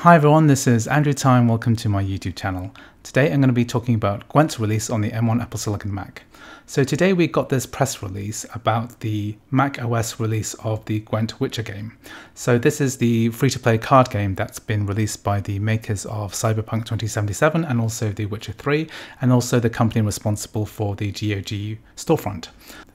Hi everyone, this is Andrew Time. Welcome to my YouTube channel. Today I'm going to be talking about Gwent's release on the M1 Apple Silicon Mac. So today we got this press release about the macOS release of the Gwent Witcher game. So this is the free-to-play card game that's been released by the makers of Cyberpunk 2077 and also the Witcher 3, and also the company responsible for the GOG storefront.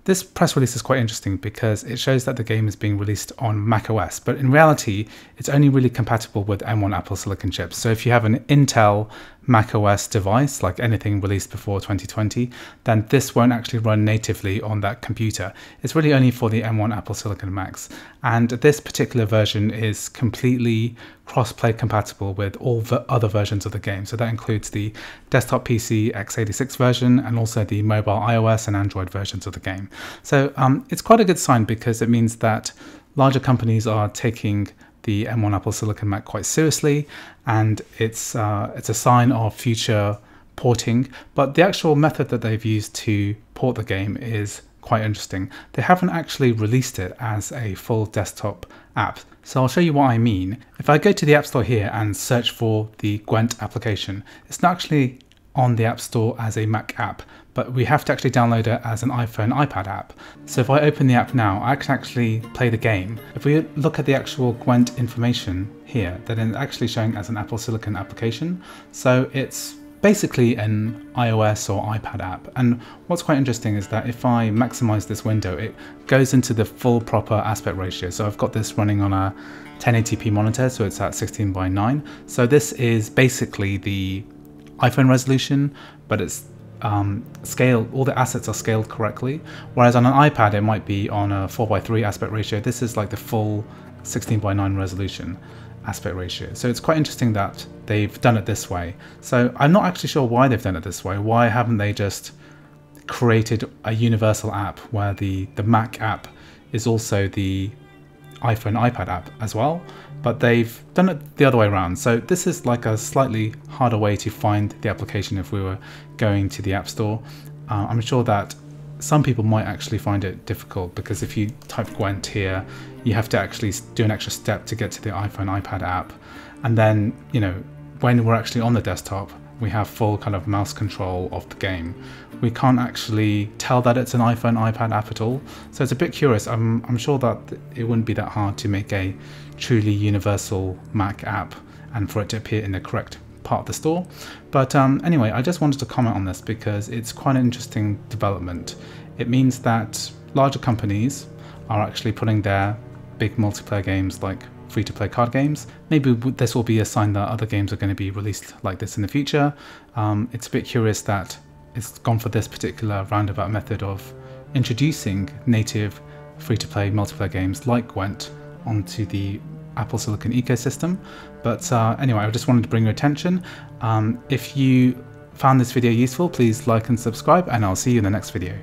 This press release is quite interesting because it shows that the game is being released on macOS, but in reality, it's only really compatible with M1 Apple Silicon chips. So if you have an Intel macOS device, like anything released before 2020, then this won't actually run natively on that computer. It's really only for the M1 Apple Silicon Macs. And this particular version is completely cross-play compatible with all the other versions of the game. So that includes the desktop PC x86 version and also the mobile iOS and Android versions of the game. So it's quite a good sign because it means that larger companies are taking the M1 Apple Silicon Mac quite seriously, and it's a sign of future porting. But the actual method that they've used to port the game is quite interesting. They haven't actually released it as a full desktop app. So I'll show you what I mean. If I go to the App Store here and search for the Gwent application, it's not actually on the App Store as a Mac app, but we have to actually download it as an iPhone, iPad app. So if I open the app now, I can actually play the game. If we look at the actual Gwent information here, then it's actually showing as an Apple Silicon application. So it's basically an iOS or iPad app. And what's quite interesting is that if I maximize this window, it goes into the full proper aspect ratio. So I've got this running on a 1080p monitor, so it's at 16:9. So this is basically the iPhone resolution, but it's scaled, all the assets are scaled correctly. Whereas on an iPad, it might be on a 4:3 aspect ratio. This is like the full 16:9 resolution aspect ratio. So it's quite interesting that they've done it this way. So I'm not actually sure why they've done it this way. Why haven't they just created a universal app where the Mac app is also the iPhone, iPad app as well? But they've done it the other way around. So this is like a slightly harder way to find the application if we were going to the App Store. I'm sure that some people might actually find it difficult because if you type Gwent here, you have to actually do an extra step to get to the iPhone, iPad app. And then, you know, when we're actually on the desktop, we have full kind of mouse control of the game. We can't actually tell that it's an iPhone, iPad app at all. So it's a bit curious. I'm sure that it wouldn't be that hard to make a truly universal Mac app and for it to appear in the correct part of the store. But anyway, I just wanted to comment on this because it's quite an interesting development. It means that larger companies are actually putting their big multiplayer games like free-to-play card games. Maybe this will be a sign that other games are going to be released like this in the future. It's a bit curious that it's gone for this particular roundabout method of introducing native free-to-play multiplayer games like Gwent onto the Apple Silicon ecosystem. But anyway, I just wanted to bring your attention. If you found this video useful, please like and subscribe, and I'll see you in the next video.